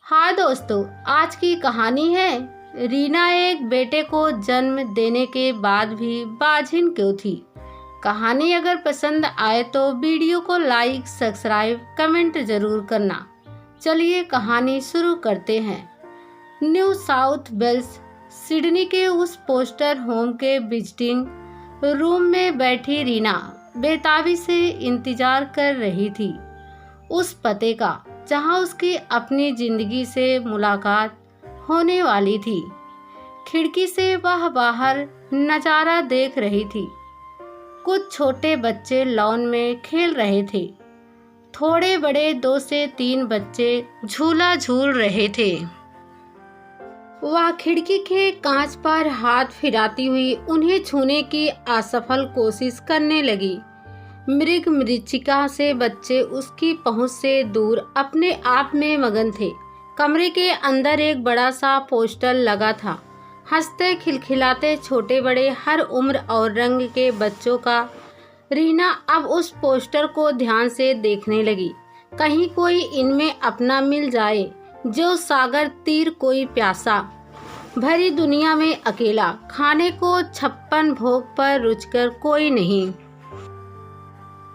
हाँ दोस्तों, आज की कहानी है रीना एक बेटे को जन्म देने के बाद भी बाझिन क्यों थी। कहानी अगर पसंद आए तो वीडियो को लाइक, सब्सक्राइब, कमेंट जरूर करना। चलिए कहानी शुरू करते हैं। न्यू साउथ वेल्स सिडनी के उस पोस्टर होम के विजिटिंग रूम में बैठी रीना बेताबी से इंतजार कर रही थी उस पते का जहां उसकी अपनी जिंदगी से मुलाकात होने वाली थी। खिड़की से वह बाहर नजारा देख रही थी। कुछ छोटे बच्चे लॉन में खेल रहे थे। थोड़े बड़े 2 से 3 बच्चे झूला झूल रहे थे। वह खिड़की के कांच पर हाथ फिराती हुई उन्हें छूने की असफल कोशिश करने लगी। मृग मरीचिका से बच्चे उसकी पहुंच से दूर अपने आप में मगन थे। कमरे के अंदर एक बड़ा सा पोस्टर लगा था। हंसते खिलखिलाते छोटे बड़े हर उम्र और रंग के बच्चों का। रीना अब उस पोस्टर को ध्यान से देखने लगी। कहीं कोई इनमें अपना मिल जाए, जो सागर तीर कोई प्यासा, भरी दुनिया में अकेला, खाने को 56 भोग पर रुचकर कोई नहीं।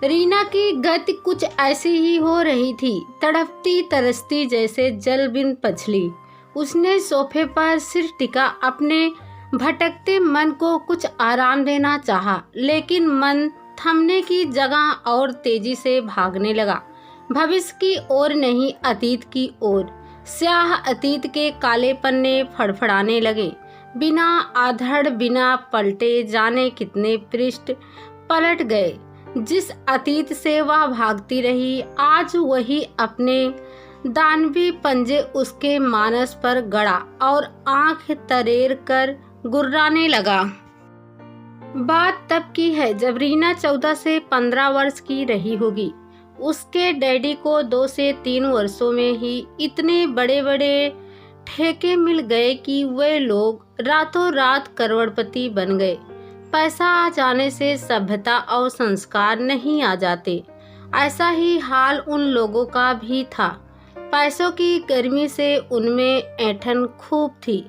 रीना की गति कुछ ऐसी ही हो रही थी, तड़पती तरसती जैसे जल बिन पछली। उसने सोफे पर सिर टिका अपने भटकते मन को कुछ आराम देना चाहा, लेकिन मन थमने की जगह और तेजी से भागने लगा। भविष्य की ओर नहीं, अतीत की ओर। स्याह अतीत के काले पन्ने फड़फड़ाने लगे। बिना आधड़, बिना पलटे जाने कितने पृष्ठ पलट गए। जिस अतीत से वह भागती रही, आज वही अपने दानवी पंजे उसके मानस पर गड़ा और आंख तरेर कर गुर्राने लगा। बात तब की है जब रीना 14 से 15 वर्ष की रही होगी। उसके डैडी को 2 से 3 वर्षों में ही इतने बड़े बड़े ठेके मिल गए कि वे लोग रातों रात करोड़पति बन गए। पैसा आ जाने से सभ्यता और संस्कार नहीं आ जाते। ऐसा ही हाल उन लोगों का भी था। पैसों की गर्मी से उनमें ऐंठन खूब थी।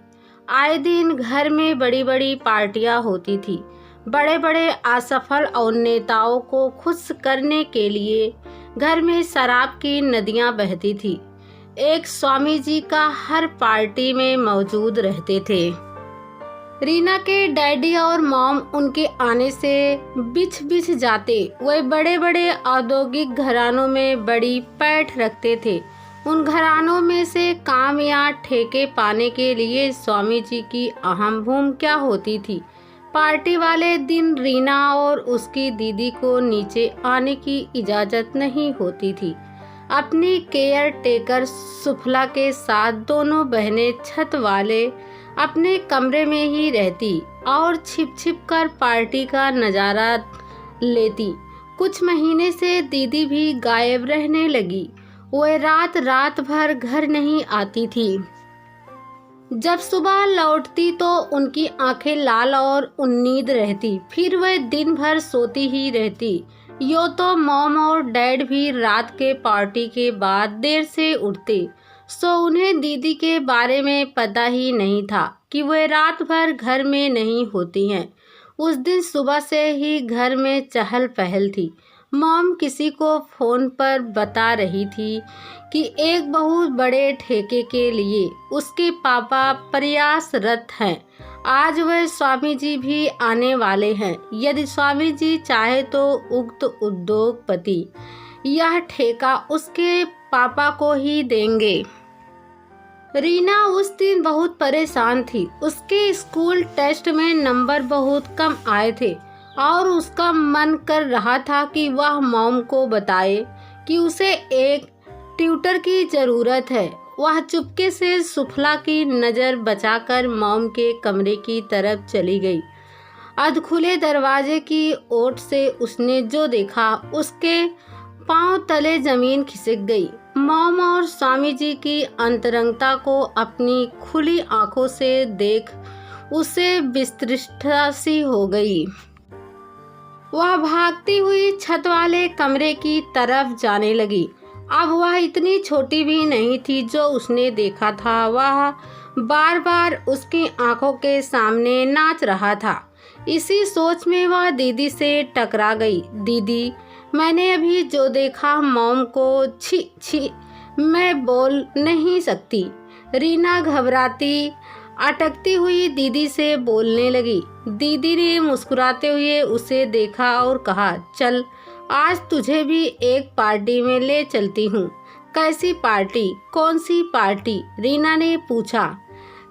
आए दिन घर में बड़ी बड़ी पार्टियां होती थी। बड़े बड़े असफल और नेताओं को खुश करने के लिए घर में शराब की नदियां बहती थी। एक स्वामी जी का हर पार्टी में मौजूद रहते थे। रीना के डैडी और मॉम उनके आने से बिछ बिछ जाते। वे बड़े बड़े औद्योगिक घरानों में बड़ी पैठ रखते थे। उन घरानों में से काम या ठेके पाने के लिए स्वामी जी की अहम भूमिका होती थी। पार्टी वाले दिन रीना और उसकी दीदी को नीचे आने की इजाज़त नहीं होती थी। अपनी केयर टेकर सुफला के साथ दोनों बहनें छत वाले अपने कमरे में ही रहती और छिप छिप कर पार्टी का नज़ारा लेती। कुछ महीने से दीदी भी गायब रहने लगी। वह रात भर घर नहीं आती थी। जब सुबह लौटती तो उनकी आंखें लाल और उन्नीद रहती। फिर वह दिन भर सोती ही रहती। यो तो मॉम और डैड भी रात के पार्टी के बाद देर से उठते, सो उन्हें दीदी के बारे में पता ही नहीं था कि वे रात भर घर में नहीं होती हैं। उस दिन सुबह से ही घर में चहल पहल थी। मॉम किसी को फ़ोन पर बता रही थी कि एक बहुत बड़े ठेके के लिए उसके पापा प्रयासरत हैं। आज वह स्वामी जी भी आने वाले हैं। यदि स्वामी जी चाहे तो उक्त उद्योगपति यह ठेका उसके पापा को ही देंगे। रीना उस दिन बहुत परेशान थी। उसके स्कूल टेस्ट में नंबर बहुत कम आए थे और उसका मन कर रहा था कि वह मॉम को बताए कि उसे एक ट्यूटर की ज़रूरत है। वह चुपके से सुफला की नज़र बचाकर मॉम के कमरे की तरफ चली गई। अधखुले दरवाजे की ओट से उसने जो देखा, उसके पांव तले जमीन खिसक गई। मॉम और स्वामी जी की अंतरंगता को अपनी खुली आंखों से देख उसे विस्तृष्टता सी हो गई। वह भागती हुई छत वाले कमरे की तरफ जाने लगी। अब वह इतनी छोटी भी नहीं थी जो उसने देखा था। वह बार बार उसकी आंखों के सामने नाच रहा था। इसी सोच में वह दीदी से टकरा गई। दीदी, मैंने अभी जो देखा, मॉम को छी छी, मैं बोल नहीं सकती। रीना घबराती अटकती हुई दीदी से बोलने लगी। दीदी ने मुस्कुराते हुए उसे देखा और कहा, चल आज तुझे भी एक पार्टी में ले चलती हूँ। कैसी पार्टी? कौन सी पार्टी? रीना ने पूछा।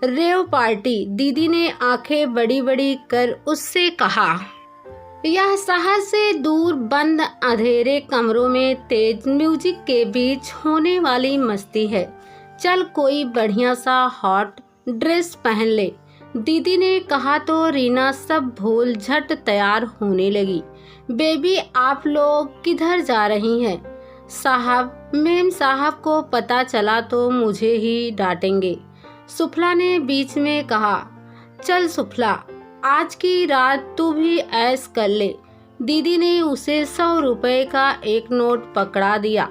रेव पार्टी, दीदी ने आंखें बड़ी बड़ी कर उससे कहा। यह शहर से दूर बंद अंधेरे कमरों में तेज म्यूजिक के बीच होने वाली मस्ती है। चल कोई बढ़िया सा हॉट ड्रेस पहन ले, दीदी ने कहा तो रीना सब भूल झट तैयार होने लगी। बेबी, आप लोग किधर जा रही हैं? साहब, मेम साहब को पता चला तो मुझे ही डांटेंगे, सुफला ने बीच में कहा। चल सुफला, आज की रात तू भी ऐश कर ले। दीदी ने उसे 100 रुपए का एक नोट पकड़ा दिया।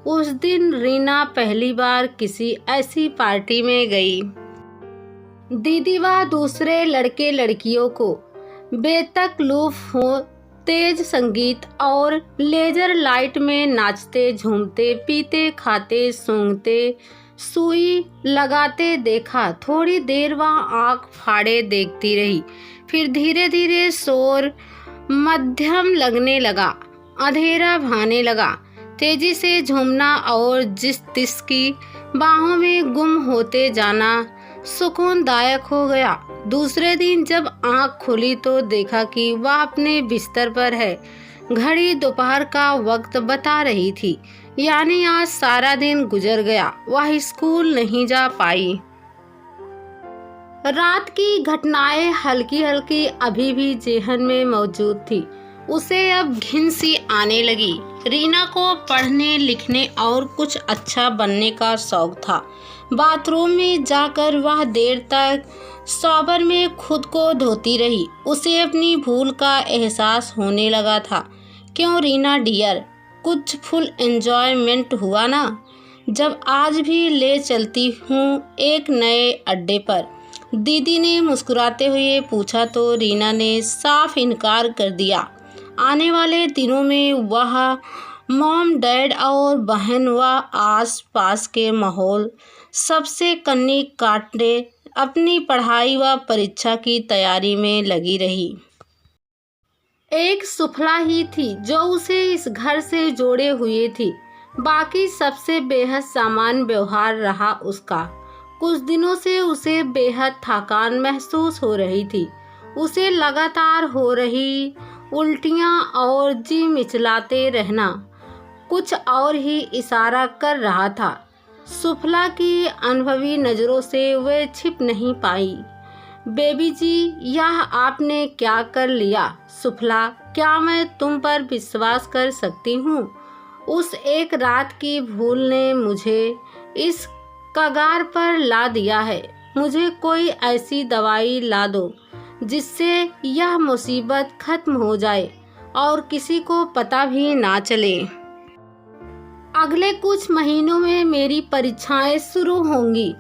उस दिन रीना पहली बार किसी ऐसी पार्टी में गई। दीदी व दूसरे लड़के लड़कियों को बेतकल्लुफ हो तेज संगीत और लेजर लाइट में नाचते झूमते पीते खाते सूंघते सुई लगाते देखा। थोड़ी देर वह आंख फाड़े देखती रही। फिर धीरे धीरे शोर मध्यम लगने लगा, अंधेरा भाने लगा। तेजी से झूमना और जिस तिस की बाहों में गुम होते जाना सुकूनदायक हो गया। दूसरे दिन जब आंख खुली तो देखा कि वह अपने बिस्तर पर है। घड़ी दोपहर का वक्त बता रही थी, यानी आज सारा दिन गुजर गया। वह स्कूल नहीं जा पाई। रात की घटनाएं हल्की हल्की अभी भी जेहन में मौजूद थी। उसे अब घिन सी आने लगी। रीना को पढ़ने लिखने और कुछ अच्छा बनने का शौक था। बाथरूम में जाकर वह देर तक शॉवर में खुद को धोती रही। उसे अपनी भूल का एहसास होने लगा था। क्यों रीना डियर, कुछ फुल एंजॉयमेंट हुआ ना? जब आज भी ले चलती हूँ एक नए अड्डे पर, दीदी ने मुस्कुराते हुए पूछा तो रीना ने साफ इनकार कर दिया। आने वाले दिनों में वह मॉम डैड और बहन व आस पास के माहौल सबसे कन्नी काटने अपनी पढ़ाई व परीक्षा की तैयारी में लगी रही। एक सुफला ही थी जो उसे इस घर से जोड़े हुए थी। बाकी सबसे बेहद सामान्य व्यवहार रहा उसका। कुछ दिनों से उसे बेहद थकान महसूस हो रही थी। उसे लगातार हो रही उल्टियाँ और जी मिचलाते रहना कुछ और ही इशारा कर रहा था। सुफला की अनुभवी नज़रों से वे छिप नहीं पाई। बेबी जी, यह आपने क्या कर लिया? सुफला, क्या मैं तुम पर विश्वास कर सकती हूँ? उस एक रात की भूल ने मुझे इस कगार पर ला दिया है। मुझे कोई ऐसी दवाई ला दो जिससे यह मुसीबत खत्म हो जाए और किसी को पता भी ना चले। अगले कुछ महीनों में मेरी परीक्षाएं शुरू होंगी।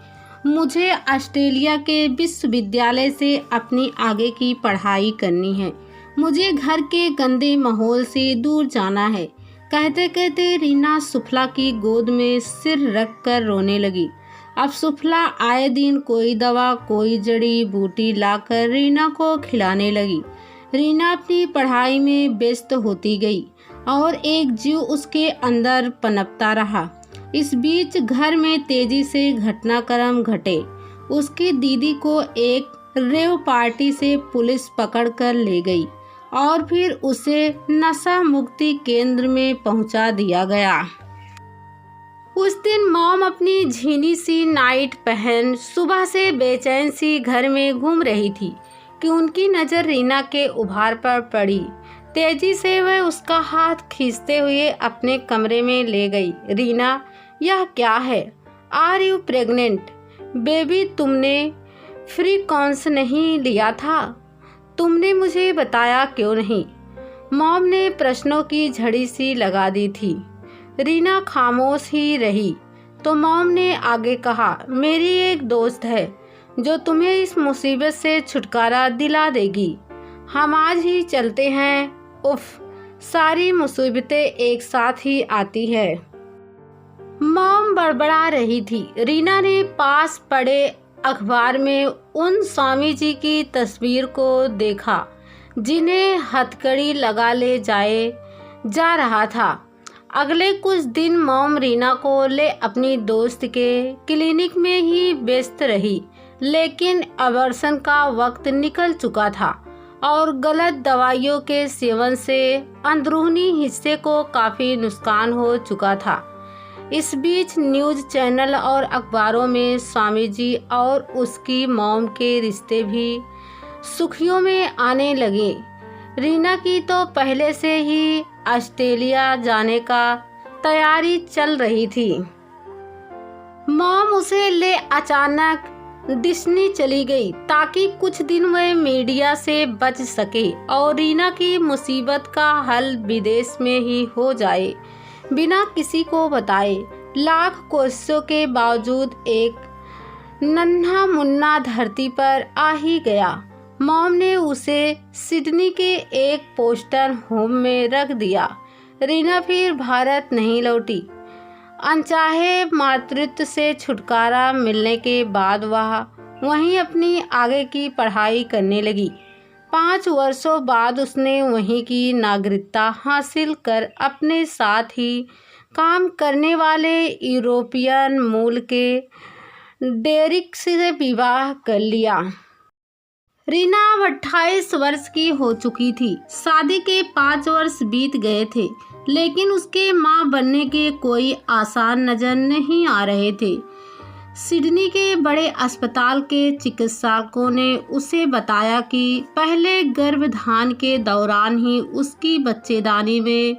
मुझे ऑस्ट्रेलिया के विश्वविद्यालय से अपनी आगे की पढ़ाई करनी है। मुझे घर के गंदे माहौल से दूर जाना है। कहते कहते रीना सुफला की गोद में सिर रखकर रोने लगी। अब सुफला आए दिन कोई दवा कोई जड़ी बूटी लाकर रीना को खिलाने लगी। रीना अपनी पढ़ाई में व्यस्त होती गई और एक जीव उसके अंदर पनपता रहा। इस बीच घर में तेजी से घटनाक्रम घटे। उसकी दीदी को एक रेव पार्टी से पुलिस पकड़ कर ले गई और फिर उसे नशा मुक्ति केंद्र में पहुंचा दिया गया। उस दिन मॉम अपनी झीनी सी नाइट पहन सुबह से बेचैन सी घर में घूम रही थी कि उनकी नज़र रीना के उभार पर पड़ी। तेजी से वह उसका हाथ खींचते हुए अपने कमरे में ले गई। रीना, यह क्या है? Are you pregnant? बेबी, तुमने फ्री कॉन्स नहीं लिया था? तुमने मुझे बताया क्यों नहीं? मॉम ने प्रश्नों की झड़ी सी लगा दी थी। रीना खामोश ही रही। तो मॉम ने आगे कहा, मेरी एक दोस्त है जो तुम्हें इस मुसीबत से छुटकारा दिला देगी। हम आज ही चलते हैं। उफ, सारी मुसीबतें एक साथ ही आती है। मॉम बड़बड़ा रही थी। रीना ने पास पड़े अखबार में उन स्वामी जी की तस्वीर को देखा जिन्हें हथकड़ी लगा ले जा रहा था। अगले कुछ दिन मॉम रीना को ले अपनी दोस्त के क्लिनिक में ही व्यस्त रही, लेकिन अबॉर्शन का वक्त निकल चुका था और गलत दवाइयों के सेवन से अंदरूनी हिस्से को काफ़ी नुकसान हो चुका था। इस बीच न्यूज़ चैनल और अखबारों में स्वामी जी और उसकी मॉम के रिश्ते भी सुर्खियों में आने लगे। रीना की तो पहले से ही ऑस्ट्रेलिया जाने का तैयारी चल रही थी। मॉम उसे ले अचानक डिज्नी चली गई ताकि कुछ दिन वह मीडिया से बच सके और रीना की मुसीबत का हल विदेश में ही हो जाए, बिना किसी को बताए। लाख कोशिशों के बावजूद एक नन्हा मुन्ना धरती पर आ ही गया। मॉम ने उसे सिडनी के एक पोस्टर होम में रख दिया। रीना फिर भारत नहीं लौटी। अनचाहे मातृत्व से छुटकारा मिलने के बाद वह वहीं अपनी आगे की पढ़ाई करने लगी। 5 वर्षों बाद उसने वहीं की नागरिकता हासिल कर अपने साथ ही काम करने वाले यूरोपियन मूल के डेरिक से विवाह कर लिया। रीना अब 28 वर्ष की हो चुकी थी। शादी के 5 वर्ष बीत गए थे, लेकिन उसके मां बनने के कोई आसार नजर नहीं आ रहे थे। सिडनी के बड़े अस्पताल के चिकित्सकों ने उसे बताया कि पहले गर्भधान के दौरान ही उसकी बच्चेदानी में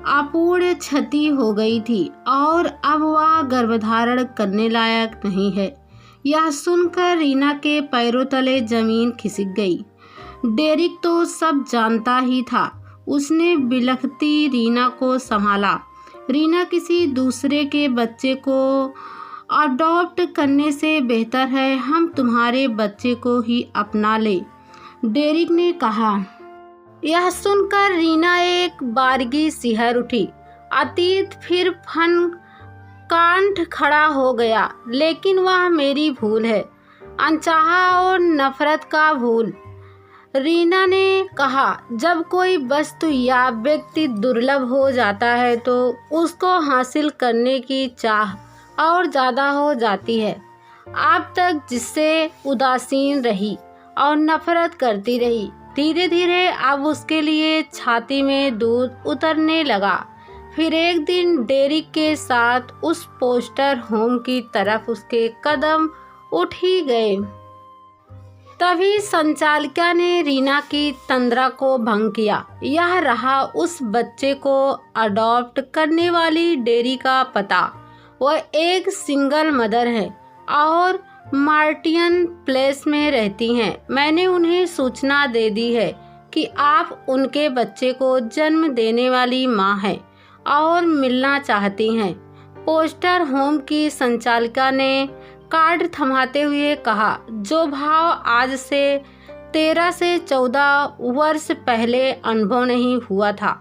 अपूर्ण क्षति हो गई थी और अब वह गर्भधारण करने लायक नहीं है। यह सुनकर रीना के पैरों तले जमीन खिसक गई। डेरिक तो सब जानता ही था। उसने बिलखती रीना को संभाला। रीना, किसी दूसरे के बच्चे को अडॉप्ट करने से बेहतर है हम तुम्हारे बच्चे को ही अपना ले, डेरिक ने कहा। यह सुनकर रीना एक बारगी सिहर उठी। अतीत फिर फन कांठ खड़ा हो गया, लेकिन वह मेरी भूल है, अनचाहा और नफरत का भूल, रीना ने कहा। जब कोई वस्तु या व्यक्ति दुर्लभ हो जाता है तो उसको हासिल करने की चाह और ज़्यादा हो जाती है। अब तक जिससे उदासीन रही और नफरत करती रही, धीरे धीरे अब उसके लिए छाती में दूध उतरने लगा। फिर एक दिन डेरिक के साथ उस पोस्टर होम की तरफ उसके कदम उठ ही गए। तभी संचालिका ने रीना की तंद्रा को भंग किया। यह रहा उस बच्चे को अडॉप्ट करने वाली डेरी का पता। वह एक सिंगल मदर है और मार्टियन प्लेस में रहती हैं। मैंने उन्हें सूचना दे दी है कि आप उनके बच्चे को जन्म देने वाली मां हैं और मिलना चाहती हैं। पोस्टर होम की संचालिका ने कार्ड थमाते हुए कहा, जो भाव आज से 13 से 14 वर्ष पहले अनुभव नहीं हुआ था,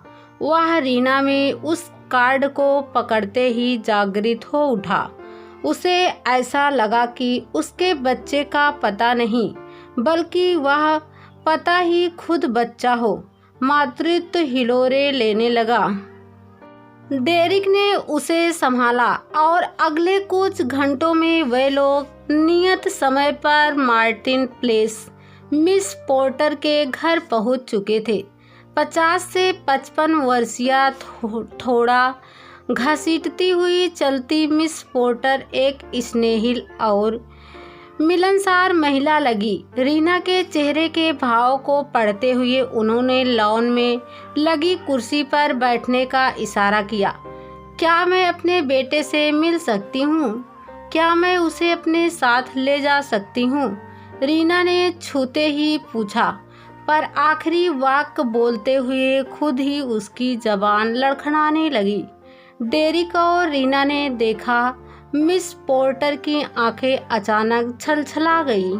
वह रीना में उस कार्ड को पकड़ते ही जागृत हो उठा। उसे ऐसा लगा कि उसके बच्चे का पता नहीं, बल्कि वह पता ही खुद बच्चा हो। मातृत्व हिलोरे लेने लगा। डेरिक ने उसे संभाला और अगले कुछ घंटों में वे लोग नियत समय पर मार्टिन प्लेस मिस पोर्टर के घर पहुंच चुके थे। 50 से 55 वर्षीय थोड़ा घसीटती हुई चलती मिस पोर्टर एक स्नेहिल और मिलनसार महिला लगी। रीना के चेहरे के भाव को पढ़ते हुए उन्होंने लॉन में लगी कुर्सी पर बैठने का इशारा किया। क्या मैं अपने बेटे से मिल सकती हूँ? क्या मैं उसे अपने साथ ले जा सकती हूँ? रीना ने छूते ही पूछा, पर आखिरी वाक्य बोलते हुए खुद ही उसकी जबान लड़खड़ाने लगी। डेरिक और रीना ने देखा मिस पोर्टर की आंखें अचानक छलछला गई।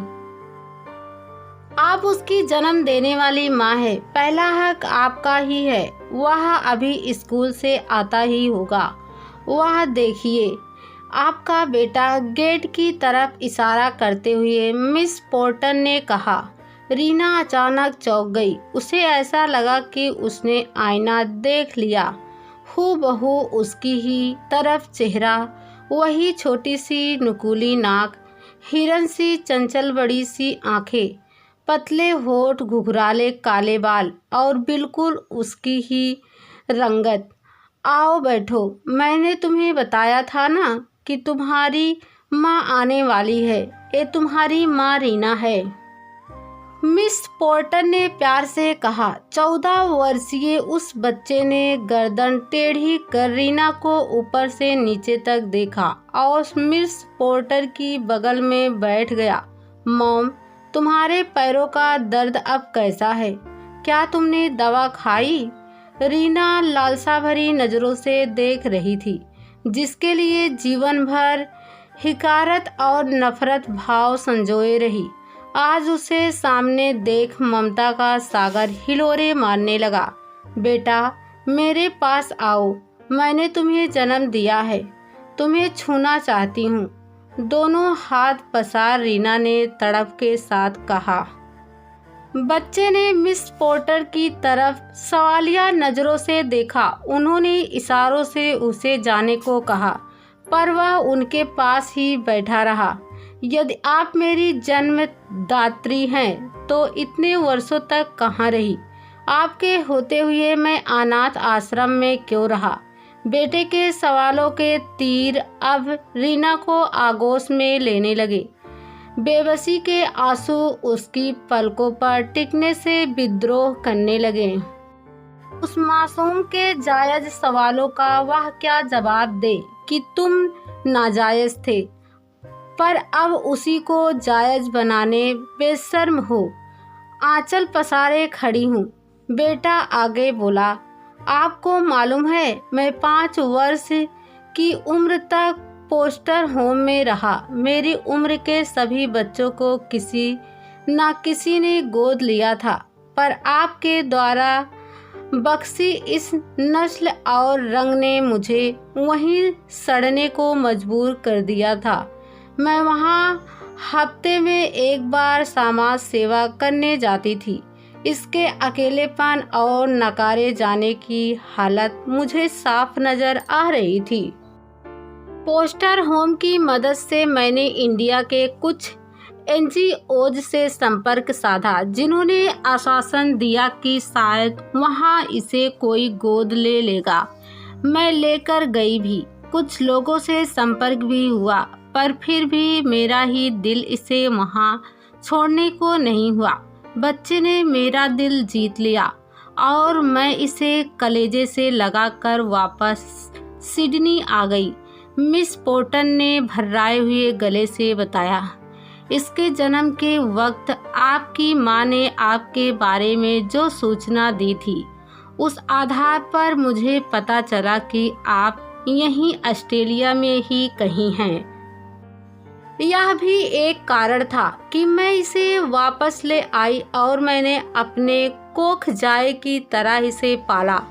आप उसकी जन्म देने वाली माँ है, पहला हक आपका ही है। वह अभी स्कूल से आता ही होगा। वह देखिए, आपका बेटा, गेट की तरफ इशारा करते हुए मिस पोर्टर ने कहा। रीना अचानक चौंक गई। उसे ऐसा लगा कि उसने आईना देख लिया। हूबहू उसकी ही तरफ चेहरा, वही छोटी सी नुकीली नाक, हिरन सी चंचल बड़ी सी आंखें, पतले होठ, घुघराले काले बाल और बिल्कुल उसकी ही रंगत। आओ बैठो, मैंने तुम्हें बताया था ना कि तुम्हारी माँ आने वाली है। ये तुम्हारी माँ रीना है, मिस पोर्टर ने प्यार से कहा। 14 वर्षीय उस बच्चे ने गर्दन टेढ़ी कर रीना को ऊपर से नीचे तक देखा और मिस पोर्टर की बगल में बैठ गया। मॉम, तुम्हारे पैरों का दर्द अब कैसा है? क्या तुमने दवा खाई? रीना लालसा भरी नजरों से देख रही थी, जिसके लिए जीवन भर हिकारत और नफरत भाव संजोए रही। आज उसे सामने देख ममता का सागर हिलोरे मारने लगा। बेटा, मेरे पास आओ, मैंने तुम्हें जन्म दिया है, तुम्हें छूना चाहती हूँ। दोनों हाथ पसार रीना ने तड़प के साथ कहा। बच्चे ने मिस पोर्टर की तरफ सवालिया नजरों से देखा। उन्होंने इशारों से उसे जाने को कहा, पर वह उनके पास ही बैठा रहा। यदि आप मेरी जन्मदात्री हैं तो इतने वर्षों तक कहाँ रही? आपके होते हुए मैं अनाथ आश्रम में क्यों रहा? बेटे के सवालों के तीर अब रीना को आगोश में लेने लगे। बेबसी के आंसू उसकी पलकों पर टिकने से विद्रोह करने लगे। उस मासूम के जायज सवालों का वह क्या जवाब दे कि तुम नाजायज थे, पर अब उसी को जायज बनाने बेशर्म हो। आंचल पसारे खड़ी हूँ। बेटा आगे बोला, आपको मालूम है मैं 5 वर्ष की उम्र तक फोस्टर होम में रहा। मेरी उम्र के सभी बच्चों को किसी न किसी ने गोद लिया था, पर आपके द्वारा बख्शी इस नस्ल और रंग ने मुझे वहीं सड़ने को मजबूर कर दिया था। मैं वहाँ हफ्ते में एक बार समाज सेवा करने जाती थी। इसके अकेलेपन और नकारे जाने की हालत मुझे साफ नजर आ रही थी। फोस्टर होम की मदद से मैंने इंडिया के कुछ NGOज से संपर्क साधा, जिन्होंने आश्वासन दिया कि शायद वहाँ इसे कोई गोद ले लेगा। मैं लेकर गई भी, कुछ लोगों से संपर्क भी हुआ, पर फिर भी मेरा ही दिल इसे वहाँ छोड़ने को नहीं हुआ। बच्चे ने मेरा दिल जीत लिया और मैं इसे कलेजे से लगाकर वापस सिडनी आ गई। मिस पोर्टर ने भर्राए हुए गले से बताया। इसके जन्म के वक्त आपकी माँ ने आपके बारे में जो सूचना दी थी, उस आधार पर मुझे पता चला कि आप यहीं ऑस्ट्रेलिया में ही कहीं हैं। यह भी एक कारण था कि मैं इसे वापस ले आई और मैंने अपने कोख जाए की तरह इसे पाला।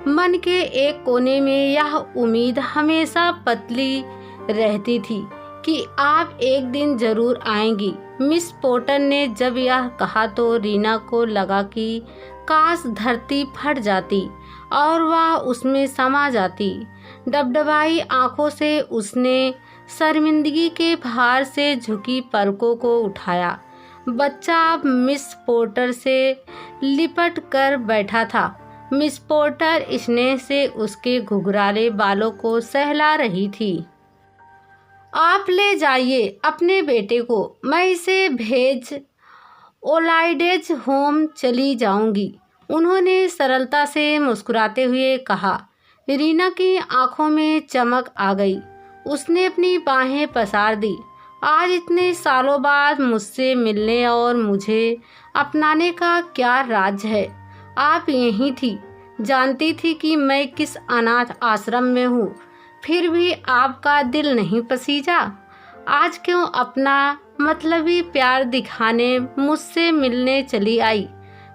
मन के एक कोने में यह उम्मीद हमेशा पतली रहती थी कि आप एक दिन जरूर आएंगी। मिस पोर्टर ने जब यह कहा तो रीना को लगा कि काश धरती फट जाती और वह उसमें समा जाती। डबडबाई आंखों से उसने शर्मिंदगी के भार से झुकी पलकों को उठाया। बच्चा अब मिस पोर्टर से लिपट कर बैठा था। मिस पोर्टर स्नेह से उसके घुघराले बालों को सहला रही थी। आप ले जाइए अपने बेटे को, मैं इसे भेज ओलाइडेज होम चली जाऊंगी, उन्होंने सरलता से मुस्कुराते हुए कहा। रीना की आंखों में चमक आ गई। उसने अपनी बाहें पसार दी। आज इतने सालों बाद मुझसे मिलने और मुझे अपनाने का क्या राज है? आप यहीं थी जानती थी कि मैं किस अनाथ आश्रम में हूँ, फिर भी आपका दिल नहीं पसीजा। आज क्यों अपना मतलबी प्यार दिखाने मुझसे मिलने चली आई।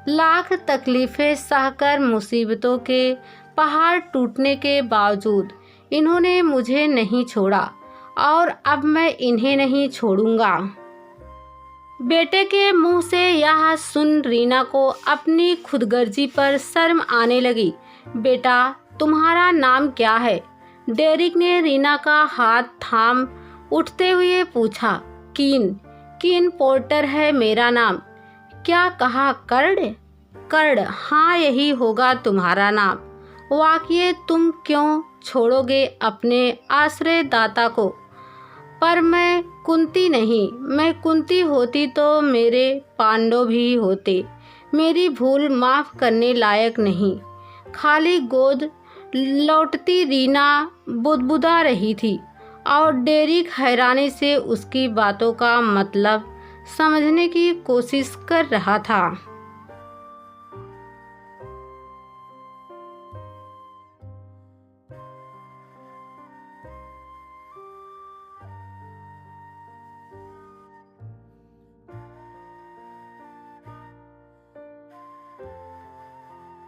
लाख तकलीफ़ें सहकर मुसीबतों के पहाड़ टूटने के बावजूद इन्होंने मुझे नहीं छोड़ा और अब मैं इन्हें नहीं छोड़ूंगा। बेटे के मुंह से यह सुन रीना को अपनी खुदगर्जी पर शर्म आने लगी। बेटा, तुम्हारा नाम क्या है? डेरिक ने रीना का हाथ थाम उठते हुए पूछा। कीन। कीन पोर्टर है मेरा नाम। क्या कहा? कर्ड? कर्ड, हाँ यही होगा तुम्हारा नाम। वाकई तुम क्यों छोड़ोगे अपने आश्रयदाता को? पर मैं कुंती नहीं, मैं कुंती होती तो मेरे पांडव भी होते। मेरी भूल माफ़ करने लायक नहीं। खाली गोद लौटती रीना बुदबुदा रही थी और डेरिक हैरानी से उसकी बातों का मतलब समझने की कोशिश कर रहा था।